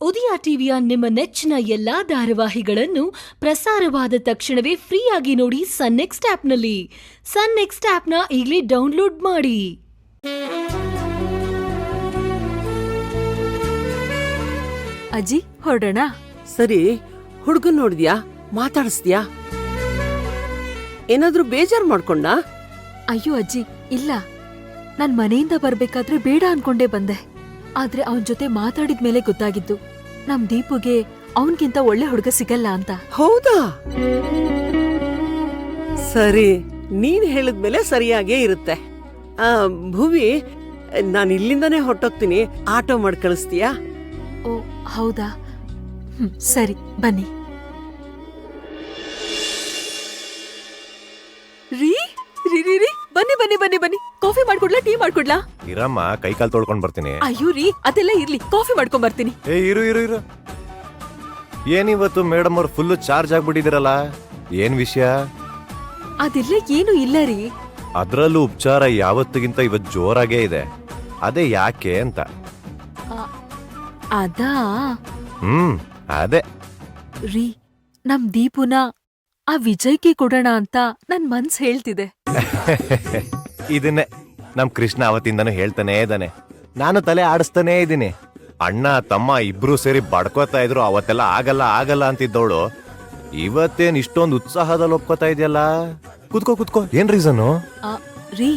ಉದಯ ಟಿವಿಯ ನಿಮ್ಮ ನೆಚ್ಚಿನ ಎಲ್ಲಾ ಧಾರಾವಾಹಿಗಳನ್ನು ಪ್ರಸಾರವಾದ ತಕ್ಷಣವೇ ಫ್ರೀಯಾಗಿ ನೋಡಿ ಸನ್ ನೆಕ್ಸ್ಟ್ ಆಪ್ನಲ್ಲಿ. ಸನ್ ನೆಕ್ಸ್ಟ್ ಆಪ್ನ ಈಗಲೇ ಡೌನ್ಲೋಡ್ ಮಾಡಿ. ಅಜ್ಜಿ ಹೊರಡೋಣ. ಸರಿ, ಹುಡ್ಗನ್ ನೋಡಿದ್ಯಾ? ಮಾತಾಡಿಸ್ದ್ಯಾ? ಏನಾದ್ರೂ ಬೇಜಾರ್ ಮಾಡ್ಕೊಂಡ? ಅಯ್ಯೋ ಅಜ್ಜಿ, ಇಲ್ಲ. ನಾನ್ ಮನೆಯಿಂದ ಬರ್ಬೇಕಾದ್ರೆ ಬೇಡ ಅನ್ಕೊಂಡೇ ಬಂದೆ. ಆದ್ರೆ ಅವನ್ ಜೊತೆ ಮಾತಾಡಿದ್ಮೇಲೆ ಗೊತ್ತಾಗಿದ್ದು ನಮ್ ದೀಪುಗೆ ಅವನ್ಗಿಂತ ಒಳ್ಳೆ ಹುಡುಗ ಸಿಗಲ್ಲ ಅಂತ. ಹೌದಾ? ಸರಿ, ನೀನ್ ಹೇಳಿದ್ಮೇಲೆ ಸರಿಯಾಗೇ ಇರುತ್ತೆ. ಭುವಿ, ನಾನು ಇಲ್ಲಿಂದಾನೇ ಹೊರಟೋಗ್ತೀನಿ. ಆಟೋ ಮಾಡಿ ಕಳಿಸ್ತೀಯಾ? ಓ ಹೌದಾ, ಸರಿ ಬನ್ನಿ. ರೀ ರೀ ರೀ ರೀ ಬನ್ನಿ ಬನ್ನಿ ಬನ್ನಿ ಬನ್ನಿ. Coffee ಮಾಡ್ಕೊಡ್ಲಾ, tea ಮಾಡ್ಕೊಡ್ಲಾ? ಇರಮ್ಮ, ಕೈಕಾಲ್ ತೊಳ್ಕೊಂಡ್ ಬರ್ತೀನಿ. ಅಯ್ಯೋ ರೀ, ಅದೆಲ್ಲ ಇರ್ಲಿ, ಕಾಫಿ ಮಾಡ್ಕೊಂಡ್ ಬರ್ತೀನಿ. ಏ ಇರು ಇರು ಇರು. ಏನಿವತ್ತು ಮೇಡಮ್ ಅವ್ರು ಫುಲ್ ಚಾರ್ಜ್ ಆಗ್ಬಿಟ್ಟಿದಿರಲ್ಲ, ಏನ್ ವಿಷಯ? ಅದೆಲ್ಲ ಏನು ಇಲ್ಲ ರೀ. ಅದ್ರಲ್ಲೂ ಉಪಚಾರ ಯಾವತ್ತಿಗಿಂತ ಇವತ್ ಜೋರಾಗೇ ಇದೆ. ಅದೇ ಯಾಕೆ ಅಂತ. ಅದಾ ಅದೇ ರೀ, ನಮ್ ದೀಪುನ ಆ ವಿಜಯ್ಗೆ ಕೊಡೋಣ ಅಂತ ನನ್ ಮನ್ಸ್ ಹೇಳ್ತಿದೆ. ಇದನ್ನೇ ನಮ್ ಕೃಷ್ಣ ಅವತ್ತಿಂದನೂ ಹೇಳ್ತಾನೆ ಇದ್ದಾನೆ. ನಾನು ತಲೆ ಆಡಿಸ್ತಾನೇ ಇದ್ದೀನಿ. ಅಣ್ಣ ತಮ್ಮ ಇಬ್ರು ಸೇರಿ ಬಡ್ಕೋತಾ ಇದ್ರು. ಅವತ್ತೆಲ್ಲ ಆಗಲ್ಲ ಆಗಲ್ಲ ಅಂತಿದ್ದವಳು ಇವತ್ತೇನ್ ಇಷ್ಟೊಂದು ಉತ್ಸಾಹದಲ್ಲಿ ಒಪ್ಕೋತಾ ಇದೆಯಲ್ಲ. ಕುತ್ಕೋ ಕುತ್ಕೋ. ಏನ್ ರೀಸನ್ನು? ರೀ,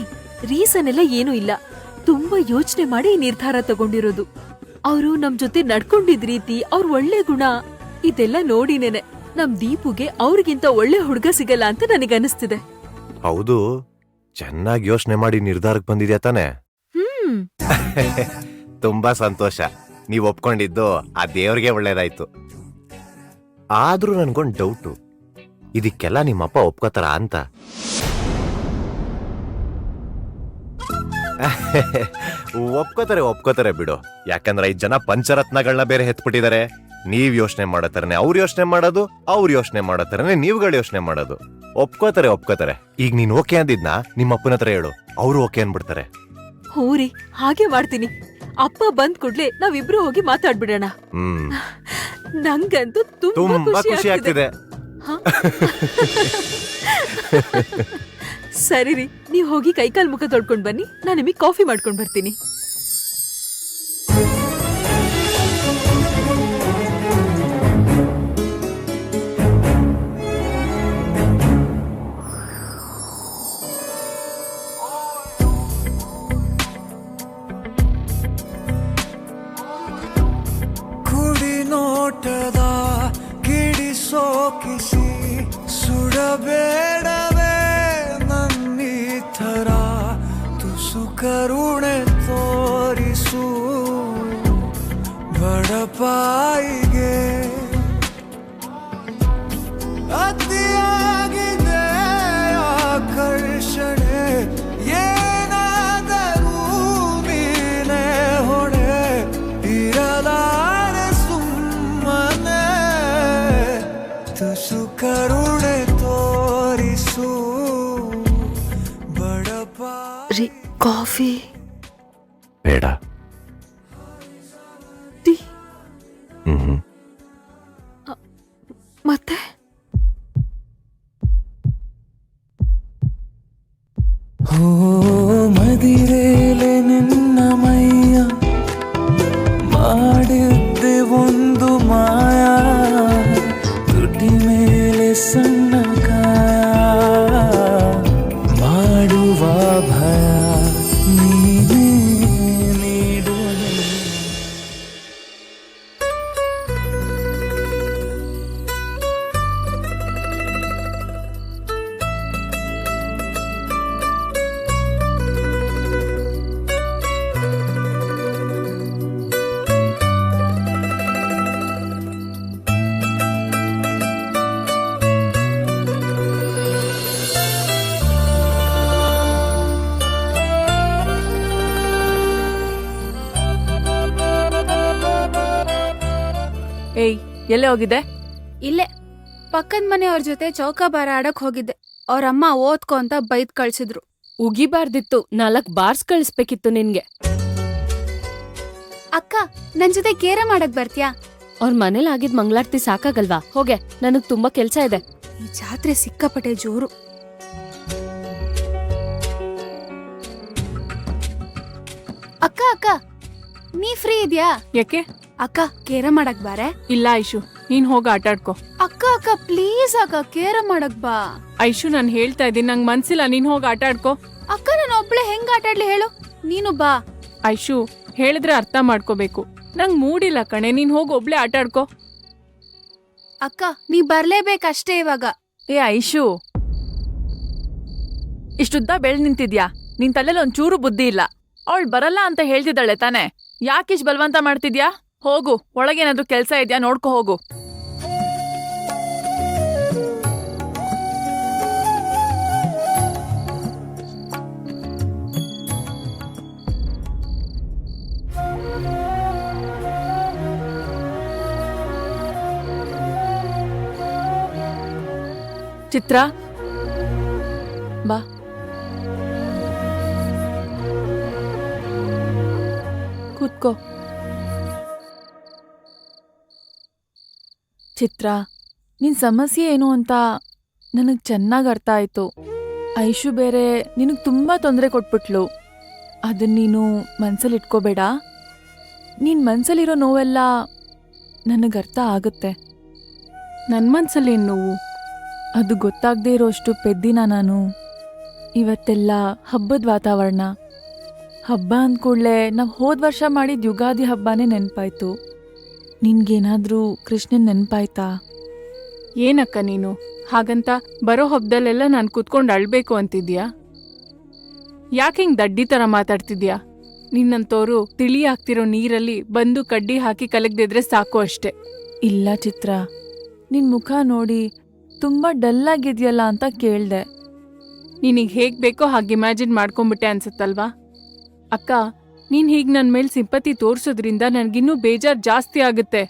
ರೀಸನ್ ಎಲ್ಲ ಏನೂ ಇಲ್ಲ. ತುಂಬಾ ಯೋಚನೆ ಮಾಡಿ ಈ ನಿರ್ಧಾರ ತಗೊಂಡಿರೋದು. ಅವರು ನಮ್ ಜೊತೆ ನಡ್ಕೊಂಡಿದ್ ರೀತಿ, ಅವ್ರ ಒಳ್ಳೆ ಗುಣ, ಇದೆಲ್ಲ ನೋಡಿನೇನೆ ನಮ್ ದೀಪುಗೆ ಅವ್ರಿಗಿಂತ ಒಳ್ಳೆ ಹುಡುಗ ಸಿಗಲ್ಲ ಅಂತ ನನಗನ್ನಿಸ್ತಿದೆ. ಹೌದು, ಚೆನ್ನಾಗಿ ಯೋಚನೆ ಮಾಡಿ ನಿರ್ಧಾರಕ್ಕೆ ಬಂದಿದ್ಯಾ ತಾನೆ? ತುಂಬಾ ಸಂತೋಷ. ನೀವ್ ಒಪ್ಕೊಂಡಿದ್ದು ಆ ದೇವ್ರಿಗೆ ಒಳ್ಳೇದಾಯ್ತು. ಆದ್ರೂ ನನ್ಗೊಂದ್ ಡೌಟು, ಇದಕ್ಕೆಲ್ಲ ನಿಮ್ಮಪ್ಪ ಒಪ್ಕೋತಾರ ಅಂತ? ಒಪ್ಕೋತಾರೆ ಒಪ್ಕೋತಾರೆ ಬಿಡು. ಯಾಕಂದ್ರೆ 5 ಜನ ಪಂಚರತ್ನಗಳನ್ನ ಬೇರೆ ಹೆತ್ಬಿಟ್ಟಿದ್ದಾರೆ. ನೀವ್ ಯೋಚನೆ ಮಾಡೋ ತರನೇ ಅವ್ರು ಯೋಚನೆ ಮಾಡೋದು, ಅವ್ರು ಯೋಚನೆ ಮಾಡೋ ತರನೇ ನೀವ್ಗಳು ಯೋಚನೆ ಮಾಡೋದು. ಒಪ್ಕೋತಾರೆ ಒಪ್ಕೋತಾರೆ. ಈಗ ನೀನ್ ಓಕೆ ಅಂದಿದ್ನ ನಿಮ್ಮಪ್ಪನ ಹತ್ರ ಹೇಳು, ಅವ್ರು ಓಕೆ ಅನ್ಬಿಡ್ತಾರೆ. ಹೂರಿ, ಹಾಗೆ ಮಾಡ್ತೀನಿ. ಅಪ್ಪ ಬಂದ್ ಕೂಡ್ಲೆ ನಾವಿಬ್ರು ಹೋಗಿ ಮಾತಾಡ್ಬಿಡೋಣ. ನಂಗಂತೂ ತುಂಬಾ ಖುಷಿ ಆಗ್ತಿದೆ. ಸರಿ ರೀ, ನೀವ್ ಹೋಗಿ ಕೈಕಾಲ್ ಮುಖ ತೊಳ್ಕೊಂಡ್ ಬನ್ನಿ, ನಾನು ನಿಮಗೆ ಕಾಫಿ ಮಾಡ್ಕೊಂಡ್ ಬರ್ತೀನಿ. ಕುಡಿ ನೋಟದ ಕಿಡಿಸೋ ಕಿಸಿ ಸುಡಬೇಡವೇ ನನ್ನಿ ಥರ ತುಸು ಕರುಣೆ ತೋರಿಸು ಬಡಪಾಯಿಗೆ. ಅತಿಯಾಗಿದೆ ಆಕರ್ಷಣೆ, ಏನಾದರೂ ನೀನೇ ಹೊಣೆ. ಇರಲಾರೆ ಸುಮ್ಮನೆ ತುಸು ಕರುಣೆ ತೋರಿಸು ಬಡಪಾ. ರೀ, ಕಾಫಿ ಬೇಡ. ಟೀ ಮತ್ತೆ ಹೋ ಮದಿರೇಲೆ ನಿನ್ನ ಮೈಯ ಮಾಡಿದ್ದೆ ಒಂದು ಮಾಯ. ತುಟಿ ಮೇಲೆ ಸಣ್ಣ ಕಾಯ ಮಾಡುವ ಭಯ ನೀನೇ ನೀಡು. ಏಯ್, ಎಲ್ಲೇ ಹೋಗಿದ್ದೆ? ಇಲ್ಲೇ ಪಕ್ಕದ ಮನೆಯವ್ರ ಜೊತೆ ಚೌಕಾಬಾರ ಆಡಕ್ ಹೋಗಿದ್ದೆ. ಅವ್ರಮ್ಮ ಓದ್ಕೊ ಅಂತ ಬೈದ್ ಕಳ್ಸಿದ್ರು. ಉಗಿಬಾರ್ದಿತ್ತು, 4 ಬಾರ್ಸ್ ಕಳಿಸ್ಬೇಕಿತ್ತು ನಿನ್ಗೆ. ಅಕ್ಕ, ನನ್ ಜೊತೆ ಕೇರಂ ಆಡಕ್ ಬರ್ತ್ಯಾ? ಅವ್ರ ಮನೇಲಿ ಆಗಿದ್ ಮಂಗಳಾರತಿ ಸಾಕಾಗಲ್ವಾ? ಹೋಗೆ, ನನಗ್ ತುಂಬಾ ಕೆಲ್ಸ ಇದೆ. ಈ ಜಾತ್ರೆ ಸಿಕ್ಕಾಪಟ್ಟೆ ಜೋರು. ಅಕ್ಕ ಅಕ್ಕ, ನೀ ಫ್ರೀ ಇದ್ಯಾ? ಯಾಕೆ? ಅಕ್ಕ ಕೇರಂ ಮಾಡಕ್ ಬಾರೆ. ಇಲ್ಲ ಐಶು, ನೀನ್ ಹೋಗ ಆಟಾಡ್ಕೋ. ಅಕ್ಕ ಅಕ್ಕ ಪ್ಲೀಸ್ ಅಕ್ಕ, ಕೇರಂ ಮಾಡಕ್ ಬಾ. ಐಶು, ನಾನ್ ಹೇಳ್ತಾ ಇದ್ದೀನಿ, ನಂಗ್ ಮನ್ಸಿಲ್ಲ, ನೀನ್ ಹೋಗ ಆಟಾಡ್ಕೋ. ಅಕ್ಕ ನಾನು ಒಬ್ಳೆ ಹೆಂಗ್ ಆಟಾಡ್ಲಿ ಹೇಳು, ನೀನು ಬಾ. ಐಶು, ಹೇಳಿದ್ರೆ ಅರ್ಥ ಮಾಡ್ಕೋಬೇಕು. ನಂಗ್ ಮೂಡಿಲ್ಲ ಕಣೆ, ನೀನ್ ಹೋಗಿ ಒಬ್ಳೆ ಆಟಾಡ್ಕೋ. ಅಕ್ಕ ನೀ ಬರ್ಲೇಬೇಕಷ್ಟೇ ಇವಾಗ. ಏ ಐಶು, ಇಷ್ಟುದ್ದ ಬೆಳ್ ನಿಂತಿದ್ಯಾ? ನಿನ್ ತಲೆಲ್ ಒಂಚೂರು ಬುದ್ಧಿ ಇಲ್ಲ. ಅವಳು ಬರಲ್ಲ ಅಂತ ಹೇಳ್ತಿದ್ದಾಳೆ ತಾನೆ, ಯಾಕಿಷ್ಟು ಬಲವಂತ ಮಾಡ್ತಿದ್ಯಾ? ಹೋಗು, ಒಳಗೇನಾದ್ರೂ ಕೆಲ್ಸ ಇದ್ಯಾ ನೋಡ್ಕೊ ಹೋಗು. ಚಿತ್ರ, ಬಾ. ಕೂತ್ಕೋ. ಚಿತ್ರ, ನಿನ್ ಸಮಸ್ಯೆ ಏನು ಅಂತ ನನಗ್ ಚೆನ್ನಾಗ್ ಅರ್ಥ ಆಯ್ತು. ಐಶು ಬೇರೆ ನಿನಗ್ ತುಂಬಾ ತೊಂದರೆ ಕೊಟ್ಬಿಟ್ಲು. ಅದನ್ನ ನೀನು ಮನ್ಸಲ್ಲಿ ಇಟ್ಕೋಬೇಡ. ನಿನ್ ಮನ್ಸಲ್ಲಿರೋ ನೋವೆಲ್ಲ ನನಗ್ ಅರ್ಥ ಆಗುತ್ತೆ. ನನ್ ಮನ್ಸಲ್ಲಿ ಏನ್ ನೋವು? ಅದು ಗೊತ್ತಾಗದೇ ಇರೋಷ್ಟು ಪೆದ್ದಿನ ನಾನು. ಇವತ್ತೆಲ್ಲ ಹಬ್ಬದ ವಾತಾವರಣ. ಹಬ್ಬ ಅಂದ್ಕೂಡ್ಲೆ ನಾವು ಹೋದ ವರ್ಷ ಮಾಡಿದ ಯುಗಾದಿ ಹಬ್ಬನೇ ನೆನಪಾಯ್ತು. ನಿನ್ಗೇನಾದ್ರೂ ಕೃಷ್ಣನ್ ನೆನಪಾಯ್ತಾ? ಏನಕ್ಕ ನೀನು ಹಾಗಂತ ಬರೋ ಹಬ್ಬದಲ್ಲೆಲ್ಲ ನಾನು ಕುತ್ಕೊಂಡು ಅಳ್ಬೇಕು ಅಂತಿದ್ಯಾ? ಯಾಕೆ ಹಿಂಗ್ ದಡ್ಡಿ ತರ ಮಾತಾಡ್ತಿದ್ಯಾ? ನಿನ್ನಂತೋರು ತಿಳಿ ಆಗ್ತಿರೋ ನೀರಲ್ಲಿ ಬಂದು ಕಡ್ಡಿ ಹಾಕಿ ಕಲಗ್ದಿದ್ರೆ ಸಾಕು ಅಷ್ಟೆ. ಇಲ್ಲ ಚಿತ್ರ, ನಿನ್ ಮುಖ ನೋಡಿ ತುಂಬಾ ಡಲ್ ಆಗಿದ್ಯಲ್ಲ ಅಂತ ಕೇಳ್ದೆ. ನಿನಗ್ ಹೇಗ್ ಬೇಕೋ ಹಾಗೆ ಇಮ್ಯಾಜಿನ್ ಮಾಡ್ಕೊಂಬಿಟ್ಟೆ ಅನ್ಸುತ್ತಲ್ವಾ? ಅಕ್ಕ, ನೀನ್ ಹೀಗ್ ನನ್ ಮೇಲ್ ಸಿಂಪತಿ ತೋರ್ಸೋದ್ರಿಂದ ನನ್ಗಿನ್ನೂ ಬೇಜಾರ್ ಜಾಸ್ತಿ ಆಗುತ್ತೆ.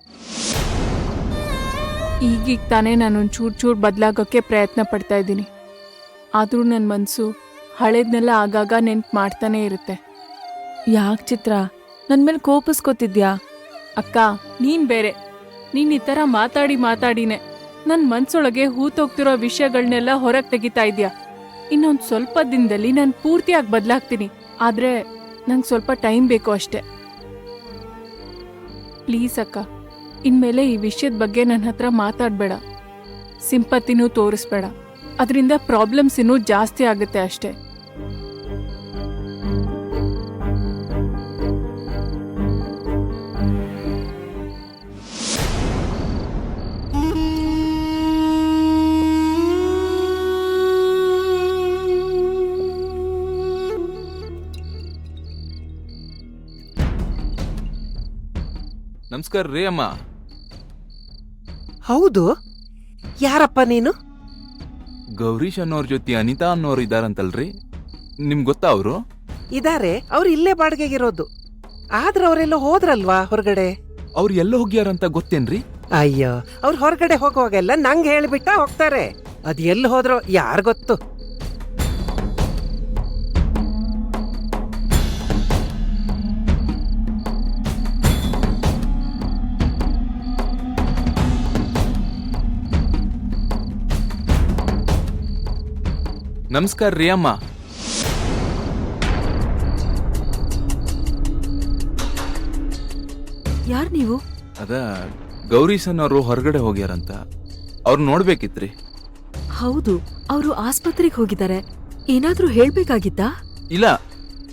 ಈಗೀಗ ತಾನೇ ನಾನೊಂದ್ ಚೂರ್ ಬದಲಾಗೋಕ್ಕೆ ಪ್ರಯತ್ನ ಪಡ್ತಾ ಇದ್ದೀನಿ. ಆದ್ರೂ ನನ್ ಮನ್ಸು ಹಳೇದ್ನೆಲ್ಲ ಆಗಾಗ ನೆನ್ಪು ಮಾಡ್ತಾನೆ ಇರುತ್ತೆ. ಯಾಕೆ ಚಿತ್ರ ನನ್ ಮೇಲೆ ಕೋಪಿಸ್ಕೊತಿದ್ಯಾ? ಅಕ್ಕ, ನೀನ್ ಬೇರೆ. ನೀನ್ ಈ ತರ ಮಾತಾಡಿನೇ ನನ್ ಮನ್ಸೊಳಗೆ ಹೂತೋಗ್ತಿರೋ ವಿಷಯಗಳನ್ನೆಲ್ಲ ಹೊರಗ್ ತೆಗಿತಾ ಇದ್ಯಾ. ಇನ್ನೊಂದ್ ಸ್ವಲ್ಪ ದಿನದಲ್ಲಿ ನಾನ್ ಪೂರ್ತಿಯಾಗಿ ಬದ್ಲಾಗ್ತೀನಿ. ಆದ್ರೆ ನಂಗೆ ಸ್ವಲ್ಪ ಟೈಮ್ ಬೇಕು ಅಷ್ಟೆ. ಪ್ಲೀಸ್ ಅಕ್ಕ, ಇನ್ಮೇಲೆ ಈ ವಿಷಯದ ಬಗ್ಗೆ ನನ್ನ ಹತ್ರ ಮಾತಾಡ್ಬೇಡ. ಸಿಂಪತಿನೂ ತೋರಿಸ್ಬೇಡ. ಅದರಿಂದ ಪ್ರಾಬ್ಲಮ್ಸ್ ಇನ್ನೂ ಜಾಸ್ತಿ ಆಗುತ್ತೆ ಅಷ್ಟೆ. ನಮಸ್ಕಾರ ರೀ ಅಮ್ಮ. ಹೌದು, ಯಾರಪ್ಪ ನೀನು? ಗೌರೀಶ್ ಅನ್ನೋರ್ ಜೊತೆ ಅನಿತಾ ಅನ್ನೋರು ಇದಾರಂತಲ್ರಿ, ನಿಮ್ಗೆ ಗೊತ್ತಾ ಅವರು? ಇದಾರೆ, ಅವ್ರು ಇಲ್ಲೇ ಬಾಡಿಗೆಗಿರೋದು. ಆದ್ರೆ ಅವರೆಲ್ಲ ಹೋದ್ರಲ್ವಾ ಹೊರಗಡೆ? ಅವ್ರು ಎಲ್ಲ ಹೋಗ್ಯಾರಂತ ಗೊತ್ತೇನ್ರಿ? ಅಯ್ಯೋ, ಅವ್ರು ಹೊರಗಡೆ ಹೋಗುವಾಗೆಲ್ಲ ನಂಗೆ ಹೇಳಿಬಿಟ್ಟ ಹೋಗ್ತಾರೆ. ಅದ್ ಎಲ್ಲಿ ಹೋದ್ರೋ ಯಾರು ಗೊತ್ತು. ನಮಸ್ಕಾರ ರೀ ಅಮ್ಮ. ಯಾರ್ ನೀವು? ಅದ ಗೌರೀಶ್ ಅನ್ನೋರು ಹೊರಗಡೆ ಹೋಗ್ಯಾರಂತ, ಅವ್ರು ನೋಡ್ಬೇಕಿತ್ರಿ. ಹೌದು, ಅವರು ಆಸ್ಪತ್ರೆಗೆ ಹೋಗಿದ್ದಾರೆ. ಏನಾದ್ರೂ ಹೇಳ್ಬೇಕಾಗಿತ್ತಾ? ಇಲ್ಲ,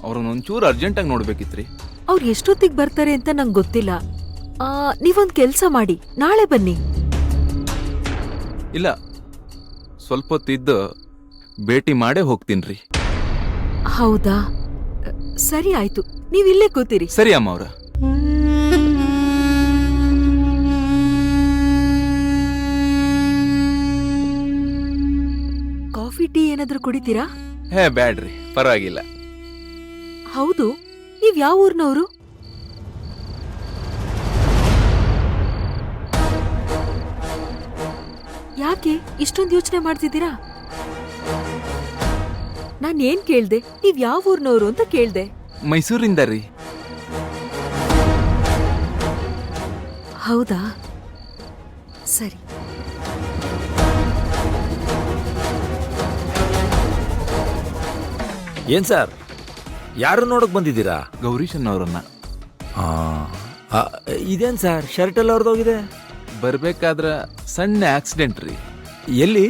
ಅವ್ರನ್ನ ಒಂಚೂರು ಅರ್ಜೆಂಟಾಗಿ ನೋಡ್ಬೇಕಿತ್ರಿ. ಅವ್ರು ಎಷ್ಟೊತ್ತಿಗೆ ಬರ್ತಾರೆ ಅಂತ ನಂಗೆ ಗೊತ್ತಿಲ್ಲ. ನೀವೊಂದ್ ಕೆಲ್ಸ ಮಾಡಿ, ನಾಳೆ ಬನ್ನಿ. ಇಲ್ಲ, ಸ್ವಲ್ಪ ಹೊತ್ತಿದ್ದು ಭೇಟಿ ಮಾಡೇ ಹೋಗ್ತೀನ್ರಿ. ಹೌದಾ, ಸರಿ ಆಯ್ತು, ನೀವಿಲ್ಲೇ ಕೂತೀರಿ. ಸರಿ ಅಮ್ಮ ಅವ್ರ. ಕಾಫಿ ಟೀ ಏನಾದ್ರೂ ಕುಡಿತೀರಾ? ಹೇ ಬ್ಯಾಡ್ರಿ, ಪರವಾಗಿಲ್ಲ. ಹೌದು, ನೀವ್ ಯಾವ ಊರ್ನವ್ರು? ಯಾಕೆ ಇಷ್ಟೊಂದು ಯೋಚನೆ ಮಾಡ್ತಿದ್ದೀರಾ? ನಾನ್ ಏನ್ ಕೇಳ್ದೆ? ನೀವ್ ಯಾವ ಊರ್ನವ್ರು ಅಂತ ಕೇಳ್ದೆ. ಮೈಸೂರಿಂದ ರೀ. ಹೌದಾ? ಸರಿ. ಏನ್ ಸರ್, ಯಾರು ನೋಡಕ್ ಬಂದಿದ್ದೀರಾ? ಗೌರೀಶ್ ಅನ್ನೋರನ್ನ. ಇದೇನ್ ಸರ್, ಶರ್ಟ್ ಎಲ್ಲ ಹೊರದೋಗಿದೆ? ಬರ್ಬೇಕಾದ್ರ ಸಣ್ಣ ಆಕ್ಸಿಡೆಂಟ್ ರೀ. ಎಲ್ಲಿ?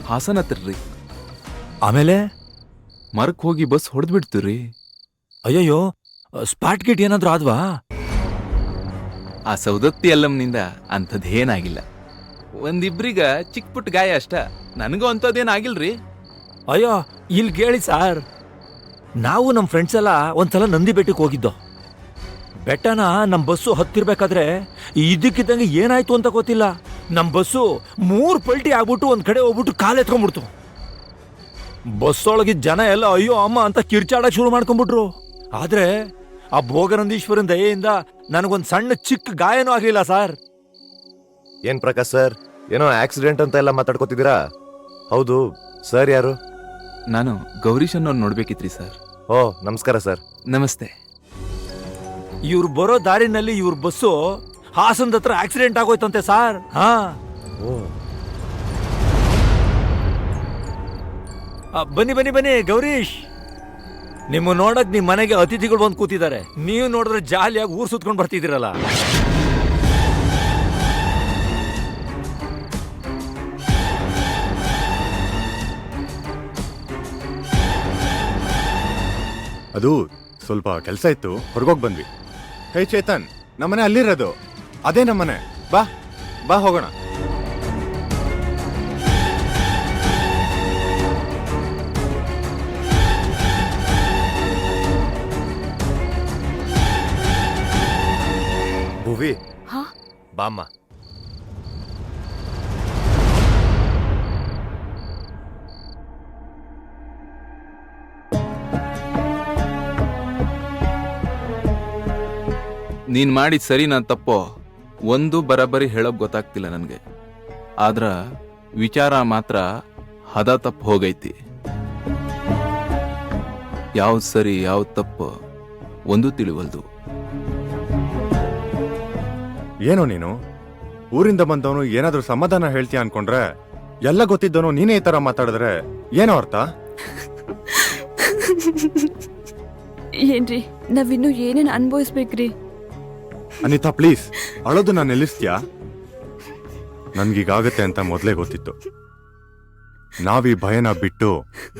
ಹಾಸನ ಹತ್ರ ರೀ. ಆಮೇಲೆ? ಮರಕ್ ಹೋಗಿ ಬಸ್ ಹೊಡೆದ್ಬಿಡ್ತು ರೀ. ಅಯ್ಯಯ್ಯೋ, ಸ್ಪಾಟ್ ಗಿಟ್ ಏನಾದ್ರೂ ಆದ್ವಾ? ಆ ಸೌದತ್ತಿ ಅಲ್ಲಮ್ನಿಂದ ಅಂಥದ್ದೇನಾಗಿಲ್ಲ. ಒಂದಿಬ್ರಿಗ ಚಿಕ್ಕ ಪುಟ್ಟ ಗಾಯ ಅಷ್ಟ. ನನಗೂ ಅಂಥದ್ದೇನಾಗಿಲ್ರಿ. ಅಯ್ಯೋ, ಇಲ್ಲಿ ಕೇಳಿ ಸಾರ್, ನಾವು ನಮ್ಮ ಫ್ರೆಂಡ್ಸ್ ಎಲ್ಲ ಒಂದ್ಸಲ ನಂದಿ ಬೆಟ್ಟಕ್ಕೆ ಹೋಗಿದ್ದೋ. ಬೆಟ್ಟನ ನಮ್ಮ ಬಸ್ಸು ಹತ್ತಿರ್ಬೇಕಾದ್ರೆ ಇದಕ್ಕಿದ್ದಂಗೆ ಏನಾಯ್ತು ಅಂತ ಗೊತ್ತಿಲ್ಲ, ನಮ್ಮ ಬಸ್ಸು 3 ಪಲ್ಟಿ ಆಗ್ಬಿಟ್ಟು ಒಂದ್ ಕಡೆ ಹೋಗ್ಬಿಟ್ಟು ಕಾಲು ಎತ್ಕೊಂಡ್ಬಿಡ್ತು. ಬಸ್ಸೊಳಗಿದ್ದ ಜನ ಎಲ್ಲ ಅಯ್ಯೋ ಅಮ್ಮ ಅಂತ ಕಿರ್ಚಾಡಕ್ ಶುರು ಮಾಡ್ಕೊಂಡ್ಬಿಟ್ರು. ಆದ್ರೆ ಆ ಭೋಗನಂದೀಶ್ವರನ್ ದಯೆಯಿಂದ ನನಗೊಂದ್ ಸಣ್ಣ ಚಿಕ್ಕ ಗಾಯನೂ ಆಗ್ಲಿಲ್ಲ ಸರ್. ಏನ್ ಪ್ರಕಾಶ್ ಸರ್, ಏನೋ ಆಕ್ಸಿಡೆಂಟ್ ಅಂತ ಎಲ್ಲ ಮಾತಾಡ್ಕೋತಿದ್ದೀರಾ? ಹೌದು, ಸರ್ ಯಾರು? ನಾನು ಗೌರೀಶ್ ಅನ್ನೋರ್ ನೋಡ್ಬೇಕಿತ್ರಿ ಸರ್. ಓ, ನಮಸ್ಕಾರ ಸರ್. ನಮಸ್ತೆ. ಇವ್ರು ಬರೋ ದಾರಿನಲ್ಲಿ ಇವ್ರ ಬಸ್ಸು ಹಾಸನದ ಹತ್ರ ಆಕ್ಸಿಡೆಂಟ್ ಆಗೋಯ್ತಂತೆ ಸಾರ್. ಹಾ, ಬನ್ನಿ ಬನ್ನಿ ಬನ್ನಿ ಗೌರೀಶ್, ನಿಮ್ಮ ನೋಡಕ್ ನಿಮ್ ಮನೆಗೆ ಅತಿಥಿಗಳು ಬಂದು ಕೂತಿದ್ದಾರೆ. ನೀವು ನೋಡಿದ್ರೆ ಜಾಲಿಯಾಗಿ ಊರ್ ಸುತ್ಕೊಂಡ್ ಬರ್ತಿದ್ದೀರಲ್ಲ. ಅದು ಸ್ವಲ್ಪ ಕೆಲಸ ಇತ್ತು, ಹೊರಗೋಗಿ ಬಂದ್ವಿ. ಹೇ ಚೇತನ್, ನಮ್ಮನೆ ಅಲ್ಲಿರೋದು. ಅದೇ ನಮ್ಮನೆ. ಬಾ ಬಾ ಹೋಗೋಣ. ಭುವಿ, ಬಾಮ್ಮ. ನೀನ್ ಮಾಡಿದ ಸರಿ ನಾ ತಪ್ಪೋ ಒಂದು ಬರಬರಿ ಹೇಳೋಕ್ ಗೊತ್ತಾಗ್ತಿಲ್ಲ ನನ್ಗೆ. ಆದ್ರ ವಿಚಾರ ಮಾತ್ರ ಹದ ತಪ್ಪು ಹೋಗೈತಿ. ಯಾವ್ದು ಸರಿ ಯಾವ್ದು ತಪ್ಪು ಒಂದು ತಿಳಿವಲ್ದು. ಏನೋ ನೀನು ಊರಿಂದ ಬಂದವನು ಏನಾದ್ರೂ ಸಮಾಧಾನ ಹೇಳ್ತೀಯ ಅನ್ಕೊಂಡ್ರೆ, ಎಲ್ಲ ಗೊತ್ತಿದ್ದವನು ನೀನೇ ಈ ತರ ಮಾತಾಡಿದ್ರೆ ಏನೋ ಅರ್ಥ? ಏನ್ರಿ, ನಾವಿನ್ನು ಏನೇನ್ ಅನ್ಭವಿಸ್ಬೇಕ್ರಿ? ಅನಿತಾ ಪ್ಲೀಸ್, ಅಳೋದನ್ನ ನಿಲ್ಲಿಸ್ತೀಯಾ? ನನ್ಗೀಗಾಗತ್ತೆ ಅಂತ ಮೊದಲೇ ಗೊತ್ತಿತ್ತು. ನಾವೀ ಭಯನ ಬಿಟ್ಟು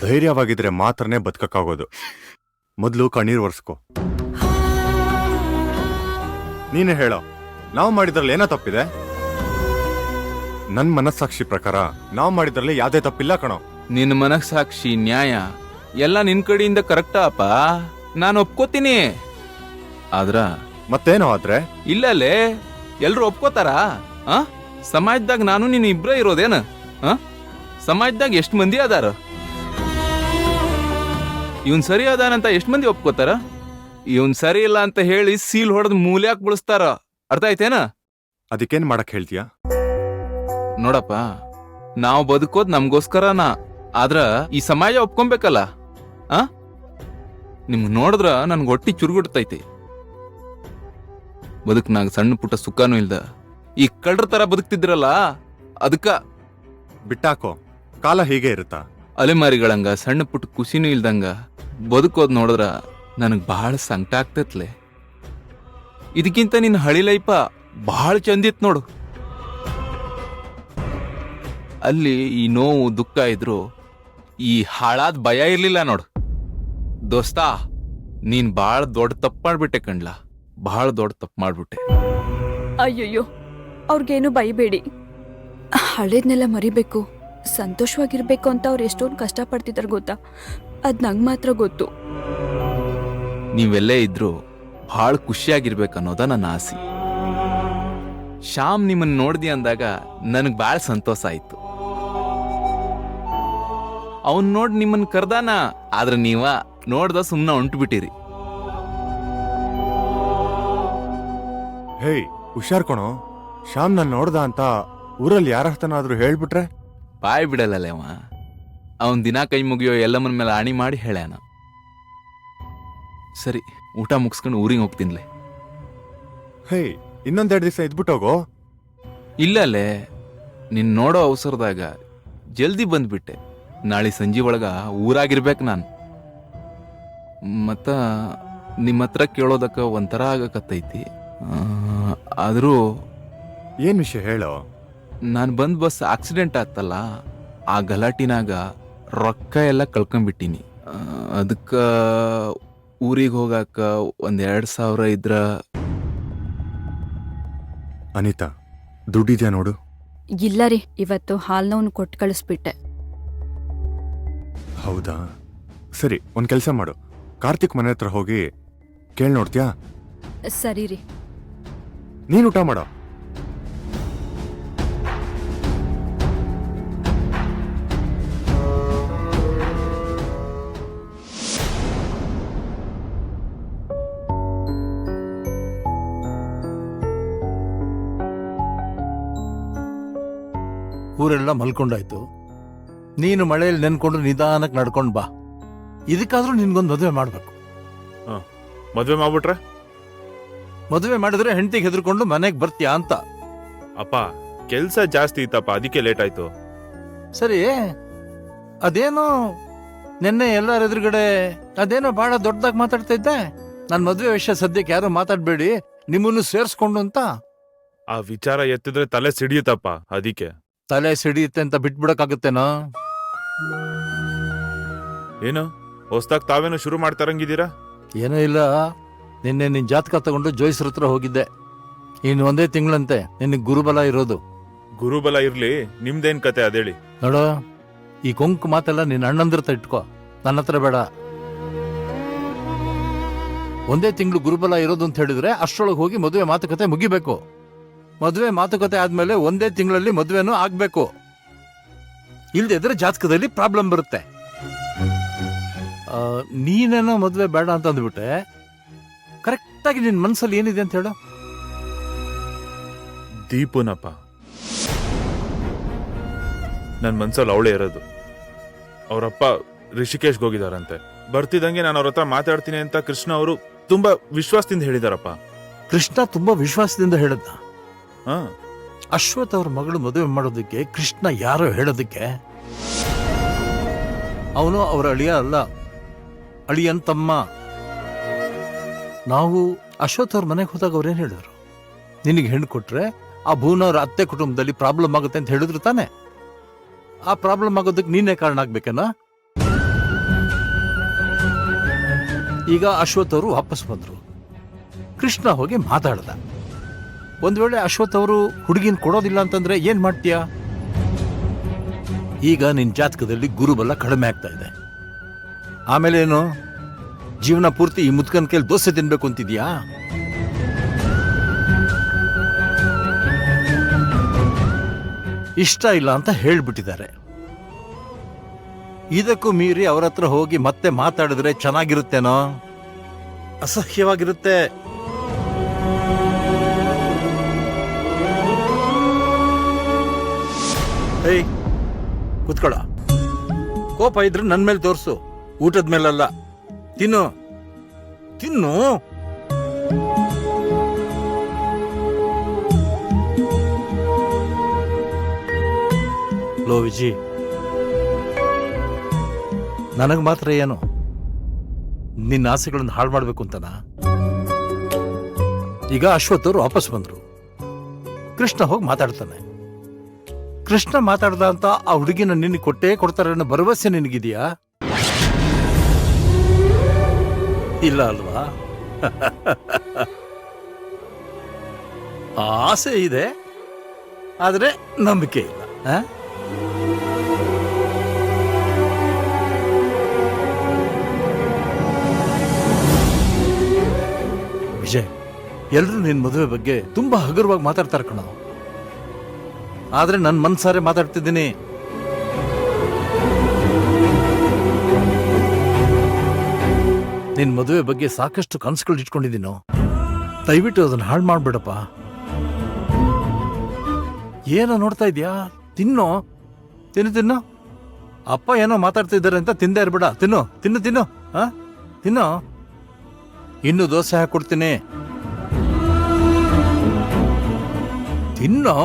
ಧೈರ್ಯವಾಗಿದ್ರೆ ಮಾತ್ರನೇ ಬದುಕಕ್ಕಾಗೋದು. ಮೊದಲು ಕಣ್ಣೀರ್ ಒರೆಸ್ಕೋ. ನೀನೇ ಹೇಳೋ, ನಾವು ಮಾಡಿದ್ರಲ್ಲಿ ಏನೋ ತಪ್ಪಿದೆ? ನನ್ ಮನಸ್ಸಾಕ್ಷಿ ಪ್ರಕಾರ ನಾವು ಮಾಡಿದ್ರಲ್ಲಿ ಯಾವ್ದೇ ತಪ್ಪಿಲ್ಲ ಕಣೋ. ನಿನ್ನ ಮನಸ್ಸಾಕ್ಷಿ ನ್ಯಾಯ ಎಲ್ಲ ನಿನ್ ಕಡೆಯಿಂದ ಕರೆಕ್ಟಾ ಅಪ್ಪ, ನಾನು ಒಪ್ಕೋತೀನಿ. ಆದ್ರ ಮತ್ತೇನೋ ಆದ್ರೆ? ಇಲ್ಲಲ್ಲೇ ಎಲ್ರು ಒಪ್ಕೋತಾರ? ಸಮಾಜದಾಗ ನಾನು ನೀನು ಇಬ್ರೇ ಇರೋದೇನ? ಸಮಾಜದಾಗ ಎಷ್ಟು ಮಂದಿ ಅದಾರ? ಇವನ್ ಸರಿ ಅದಾನಂತ ಎಷ್ಟು ಮಂದಿ ಒಪ್ಕೋತಾರ? ಇವನ್ ಸರಿ ಇಲ್ಲ ಅಂತ ಹೇಳಿ ಸೀಲ್ ಹೊಡೆದ್ ಮೂಲ್ಯಾಕ್ ಬಳಸ್ತಾರ. ಅರ್ಥ ಆಯ್ತೇನ? ಅದಕ್ಕೇನ್ ಮಾಡಕ್ ಹೇಳ್ತೀಯ? ನೋಡಪ್ಪ, ನಾವು ಬದುಕೋದ್ ನಮ್ಗೋಸ್ಕರನ. ಆದ್ರ ಈ ಸಮಾಜ ಒಪ್ಕೊಬೇಕಲ್ಲ. ನಿಮ್ಗ್ ನೋಡಿದ್ರ ನನ್ಗೆ ಹೊಟ್ಟಿ ಚುರುಗುಡ್ತೈತಿ. ಬದುಕ್ನಾಗ ಸಣ್ಣ ಪುಟ್ಟ ಸುಖನೂ ಇಲ್ದ ಈ ಕಳ್ರ ತರ ಬದುಕ್ತಿದ್ರಲ್ಲ, ಅದಕ್ಕ ಬಿಟ್ಟಾಕೋ. ಕಾಲ ಹೀಗೆ ಇರುತ್ತಾ? ಅಲೆಮಾರಿಗಳಂಗ ಸಣ್ಣ ಪುಟ್ಟ ಖುಷಿನೂ ಇಲ್ದಂಗ ಬದುಕೋದ್ ನೋಡಿದ್ರ ನನಗ್ ಬಹಳ ಸಂಕಟ ಆಗ್ತೈತ್ಲೆ. ಇದಕ್ಕಿಂತ ನಿನ್ನ ಹಳಿ ಲೈಫ ಬಹಳ ಚಂದಿತ್ ನೋಡು. ಅಲ್ಲಿ ಈ ನೋವು ದುಃಖ ಇದ್ರು ಈ ಹಾಳಾದ್ ಭಯ ಇರ್ಲಿಲ್ಲ ನೋಡು. ದೋಸ್ತ, ನೀನ್ ಬಹಳ ದೊಡ್ಡ ತಪ್ಪು ಮಾಡ್ಬಿಟ್ಟೆ ಕಣ್ಲಾ, ಬಹಳ ದೊಡ್ಡ ತಪ್ಪು ಮಾಡ್ಬಿಟ್ಟೆ. ಅಯ್ಯಯ್ಯೋ, ಅವ್ರಿಗೇನು ಬೈಬೇಡಿ. ಹಳೇದ್ನೆಲ್ಲ ಮರಿಬೇಕು, ಸಂತೋಷವಾಗಿರ್ಬೇಕು ಅಂತ ಅವ್ರು ಎಷ್ಟೊಂದು ಕಷ್ಟ ಪಡ್ತಿದಾರೆ ಗೊತ್ತಾ? ಅದ್ ನಂಗ್ ಮಾತ್ರ ಗೊತ್ತು. ನೀವೆಲ್ಲೇ ಇದ್ರು ಬಹಳ ಖುಷಿಯಾಗಿರ್ಬೇಕನ್ನೋದ ನನ್ನ ಆಸೆ. ಶ್ಯಾಮ್ ನಿಮ್ಮನ್ನ ನೋಡ್ದಿ ಅಂದಾಗ ನನಗ್ ಬಹಳ ಸಂತೋಷ ಆಯ್ತು. ಅವನ್ ನೋಡ್ ನಿಮ್ಮನ್ ಕರ್ದಾನ, ಆದ್ರೆ ನೀವ ನೋಡ್ದ ಸುಮ್ನ ಹೊಂಟು ಬಿಟ್ಟಿರಿ. ಹೇಯ್, ಹುಷಾರ್ ಕಣೋ. ಶ್ಯಾಮ್ ನಾನು ನೋಡ್ದ ಅಂತ ಊರಲ್ಲಿ ಯಾರ ಹತ್ತನಾದ್ರೂ ಹೇಳ್ಬಿಟ್ರೆ? ಬಾಯ್ ಬಿಡಲ್ಲೇ ಅವ. ಅವನ್ ದಿನ ಕೈ ಮುಗಿಯೋ ಎಲ್ಲಮ್ಮನ ಮೇಲೆ ಆಣಿ ಮಾಡಿ ಹೇಳ್ಯಾನ. ಸರಿ, ಊಟ ಮುಗಿಸ್ಕೊಂಡು ಊರಿಗೆ ಹೋಗ್ತೀನ್ಲೆ. ಹೇಯ್, ಇನ್ನೊಂದೆರಡು ದಿವಸ ಇದ್ಬಿಟ್ಟೋಗೋ. ಇಲ್ಲಲ್ಲೇ, ನಿನ್ ನೋಡೋ ಅವಸರದಾಗ ಜಲ್ದಿ ಬಂದ್ಬಿಟ್ಟೆ. ನಾಳೆ ಸಂಜೆ ಒಳಗ ಊರಾಗಿರ್ಬೇಕು ನಾನು. ಮತ್ತ ನಿಮ್ಮ ಹತ್ರ ಕೇಳೋದಕ್ಕ ಒಂಥರ ಆಗಕತ್ತೈತಿ. ಆದ್ರೂ ಏನ್ ವಿಷಯ ಹೇಳೋ? ನಾನು ಬಂದ್ ಬಸ್ ಆಕ್ಸಿಡೆಂಟ್ ಆತಲ್ಲ, ಆ ಗಲಾಟಿನಾಗ ರೊಕ್ಕ ಎಲ್ಲ ಕಳ್ಕೊಂಡ್ಬಿಟ್ಟಿನಿ. ಅದಕ್ಕ ಊರಿಗೆ ಹೋಗಾಕ 2,000 ಇದ್ರ. ಅನಿತಾ, ದುಡ್ಡಿದ್ಯಾ ನೋಡು. ಇಲ್ಲ ರೀ, ಇವತ್ತು ಹಾಲ್ನವ್ನು ಕೊಟ್ಟು ಕಳಿಸ್ಬಿಟ್ಟೆ. ಹೌದಾ, ಸರಿ, ಒಂದ್ ಕೆಲ್ಸ ಮಾಡು. ಕಾರ್ತಿಕ್ ಮನೆ ಹತ್ರ ಹೋಗಿ ಕೇಳ್ ನೋಡ್ತೀಯಾ? ಸರಿ ರೀ. ನೀನ್ ಊಟ ಮಾಡೋ. ಊರೆಲ್ಲ ಮಲ್ಕೊಂಡಾಯ್ತು. ನೀನು ಮಳೆಯಲ್ಲಿ ನೆನ್ಕೊಂಡು ನಿಧಾನಕ್ಕೆ ನಡ್ಕೊಂಡು ಬಾ. ಇದಕ್ಕಾದ್ರೂ ನಿನ್ಗೊಂದು ಮದುವೆ ಮಾಡ್ಬೇಕು. ಮದುವೆ ಮಾಡ್ಬಿಟ್ರೆ? ಮದುವೆ ಮಾಡಿದ್ರೆ ಹೆಂಡತಿಗೆ ಹೆದರ್ಕೊಂಡು ಮನೆಗೆ ಬರ್ತೀಯಾ ಅಂತ. ಅಪ್ಪ, ಕೆಲ್ಸ ಜಾಸ್ತಿ ಇತ್ತಪ್ಪ, ಅದಕ್ಕೆ ಲೇಟ್ ಆಯ್ತು. ಸರಿ, ಅದೇನೋ ನಿನ್ನೆ ಎಲ್ಲರ ಎದುರುಗಡೆ ಅದೇನೋ ಬಹಳ ದೊಡ್ಡದಾಗಿ ಮಾತಾಡ್ತಾ ಇದ್ದೆ. ನನ್ನ ಮದುವೆ ವಿಷಯ ಸದ್ಯಕ್ಕೆ ಯಾರು ಮಾತಾಡ್ಬೇಡಿ, ನಿಮ್ಮನ್ನು ಸೇರಿಸ್ಕೊಂಡು ಅಂತ. ಆ ವಿಚಾರ ಎತ್ತಿದ್ರೆ ತಲೆ ಸಿಡಿಯುತ್ತಪ್ಪ, ಅದಕ್ಕೆ. ತಲೆ ಸಿಡಿಯುತ್ತೆ ಅಂತ ಬಿಟ್ಬಿಡಕ್ಕಾಗತ್ತೇನೋ? ಏನು ಹೊಸ್ದಾಗ್ ತಾವೇನೋ ಶುರು ಮಾಡ್ತಾರಂಗಿದ್ದೀರಾ? ಏನೂ ಇಲ್ಲ, ನಿನ್ನೆ ನಿನ್ ಜಾತಕ ತಗೊಂಡು ಜೋಯಿಸ್ರ ಹತ್ರ ಹೋಗಿದ್ದೆ. ಇನ್ನು 1 ತಿಂಗಳಂತೆ ನಿನಗೆ ಗುರುಬಲ ಇರೋದು. ಗುರುಬಲ ಇರ್ಲಿ, ನಿಮ್ದೇನ್ ಕತೆ ಅದೇಳಿ. ನೋಡು, ಈ ಕೊಂಕು ಮಾತೆಲ್ಲ ನಿನ್ನ ಅಣ್ಣಂದ್ರ ಹತ್ರ ಇಟ್ಕೋ, ನನ್ನ ಹತ್ರ ಬೇಡ. 1 ತಿಂಗಳು ಗುರುಬಲ ಇರೋದು ಅಂತ ಹೇಳಿದ್ರೆ ಅಷ್ಟರೊಳಗೆ ಹೋಗಿ ಮದುವೆ ಮಾತುಕತೆ ಮುಗಿಬೇಕು. ಮದುವೆ ಮಾತುಕತೆ ಆದ್ಮೇಲೆ 1 ತಿಂಗಳಲ್ಲಿ ಮದುವೆನೂ ಆಗ್ಬೇಕು. ಇಲ್ದಿದ್ರೆ ಜಾತಕದಲ್ಲಿ ಪ್ರಾಬ್ಲಮ್ ಬರುತ್ತೆ. ನೀನೇನೋ ಮದುವೆ ಬೇಡ ಅಂತ ಅಂದ್ಬಿಟ್ಟೆ. ಕರೆಕ್ಟಾಗಿ ನಿನ್ ಮನ್ಸಲ್ಲಿ ಏನಿದೆ ಅಂತ ಹೇಳು. ದೀಪುನಪ್ಪ, ನನ್ ಮನ್ಸಲ್ಲಿ ಅವಳೇ ಇರೋದು. ಅವರಪ್ಪ ರಿಷಿಕೇಶ್ಗೆ ಹೋಗಿದಾರಂತೆ. ಬರ್ತಿದಂಗೆ ನಾನು ಅವ್ರ ಹತ್ರ ಮಾತಾಡ್ತೀನಿ ಅಂತ ಕೃಷ್ಣ ಅವರು ತುಂಬಾ ವಿಶ್ವಾಸದಿಂದ ಹೇಳಿದಾರಪ್ಪ. ಕೃಷ್ಣ ತುಂಬಾ ವಿಶ್ವಾಸದಿಂದ ಹೇಳದ್ದ? ಹಾ. ಅಶ್ವಥ್ ಅವ್ರ ಮಗಳು ಮದುವೆ ಮಾಡೋದಕ್ಕೆ ಕೃಷ್ಣ ಯಾರೋ ಹೇಳೋದಕ್ಕೆ? ಅವನು ಅವರ ಅಳಿಯ ಅಲ್ಲ, ಅಳಿಯನ್ ತಮ್ಮ. ನಾವು ಅಶ್ವಥ್ ಅವ್ರ ಮನೆಗೆ ಹೋದಾಗ ಅವ್ರೇನ್ ಹೇಳಿದ್ರು? ನಿನಗೆ ಹೆಣ್ಣು ಕೊಟ್ರೆ ಆ ಭೂನವ್ರ ಅತ್ತೆ ಕುಟುಂಬದಲ್ಲಿ ಪ್ರಾಬ್ಲಮ್ ಆಗುತ್ತೆ ಅಂತ ಹೇಳಿದ್ರು ತಾನೆ. ಆ ಪ್ರಾಬ್ಲಮ್ ಆಗೋದಕ್ಕೆ ನೀನೇ ಕಾರಣ ಆಗ್ಬೇಕೇನ? ಈಗ ಅಶ್ವಥ್ ಅವರು ವಾಪಸ್ ಬಂದ್ರು. ಕೃಷ್ಣ ಹೋಗಿ ಮಾತಾಡ್ದ. ಒಂದ್ ವೇಳೆ ಅಶ್ವಥ್ ಅವರು ಹುಡುಗಿನ ಕೊಡೋದಿಲ್ಲ ಅಂತಂದ್ರೆ ಏನ್ ಮಾಡ್ತೀಯಾ? ಈಗ ನಿನ್ ಜಾತಕದಲ್ಲಿ ಗುರುಬಲ ಕಡಿಮೆ ಆಗ್ತಾ ಇದೆ. ಆಮೇಲೆ ಏನು, ಜೀವನ ಪೂರ್ತಿ ಈ ಮುದ್ಕನ್ ಕೈಲಿ ದೋಸೆ ತಿನ್ಬೇಕು ಅಂತಿದ್ಯಾ? ಇಷ್ಟ ಇಲ್ಲ ಅಂತ ಹೇಳ್ಬಿಟ್ಟಿದ್ದಾರೆ. ಇದಕ್ಕೂ ಮೀರಿ ಅವ್ರ ಹತ್ರ ಹೋಗಿ ಮತ್ತೆ ಮಾತಾಡಿದ್ರೆ ಚೆನ್ನಾಗಿರುತ್ತೇನೋ? ಅಸಹ್ಯವಾಗಿರುತ್ತೆ. ಏಯ್, ಕುತ್ಕೊಳ್ಳ. ಕೋಪ ಇದ್ರೆ ನನ್ ಮೇಲೆ ತೋರ್ಸು, ಊಟದ ಮೇಲಲ್ಲ. ತಿನ್ನು ತಿನ್ನು. ಲೋ ವಿಜಿ, ನನಗ್ ಮಾತ್ರ ಏನು ನಿನ್ನ ಆಸೆಗಳನ್ನು ಹಾಳು ಮಾಡ್ಬೇಕು ಅಂತನಾ? ಈಗ ಅಶ್ವಥ್ ಅವರು ವಾಪಸ್ ಬಂದ್ರು. ಕೃಷ್ಣ ಹೋಗಿ ಮಾತಾಡ್ತಾನೆ. ಕೃಷ್ಣ ಮಾತಾಡ್ದ ಅಂತ ಆ ಹುಡುಗಿನ ನಿನ್ನ ಕೊಟ್ಟೇ ಕೊಡ್ತಾರೆ ಅನ್ನೋ ಭರವಸೆ ನಿನಗಿದೆಯಾ? ಇಲ್ಲ ಅಲ್ವಾ? ಆಸೆ ಇದೆ, ಆದ್ರೆ ನಂಬಿಕೆ ಇಲ್ಲ. ವಿಜಯ್, ಎಲ್ರು ನಿನ್ ಮದುವೆ ಬಗ್ಗೆ ತುಂಬಾ ಹಗುರವಾಗಿ ಮಾತಾಡ್ತಾರೆ ಕಣ. ಆದ್ರೆ ನನ್ ಮನ್ಸಾರೆ ಮಾತಾಡ್ತಿದ್ದೀನಿ. ನಿನ್ ಮದುವೆ ಬಗ್ಗೆ ಸಾಕಷ್ಟು ಕನಸುಗಳು ಇಟ್ಕೊಂಡಿದ್ದೀನೋ. ದಯವಿಟ್ಟು ಅದನ್ನ ಹಾಳು ಮಾಡ್ಬೇಡಪ್ಪ. ಏನೋ ನೋಡ್ತಾ ಇದ್ಯಾ? ತಿನ್ನೋ, ತಿನ್ನು. ಅಪ್ಪ ಏನೋ ಮಾತಾಡ್ತಿದ್ದಾರೆ ಅಂತ ತಿಂದೇ ಇರ್ಬೇಡ. ತಿನ್ನು. ತಿನ್ನೋ. ಇನ್ನು ದೋಸೆ ಹಾಕೊಡ್ತೀನಿ. ತಿನ್ನೋ.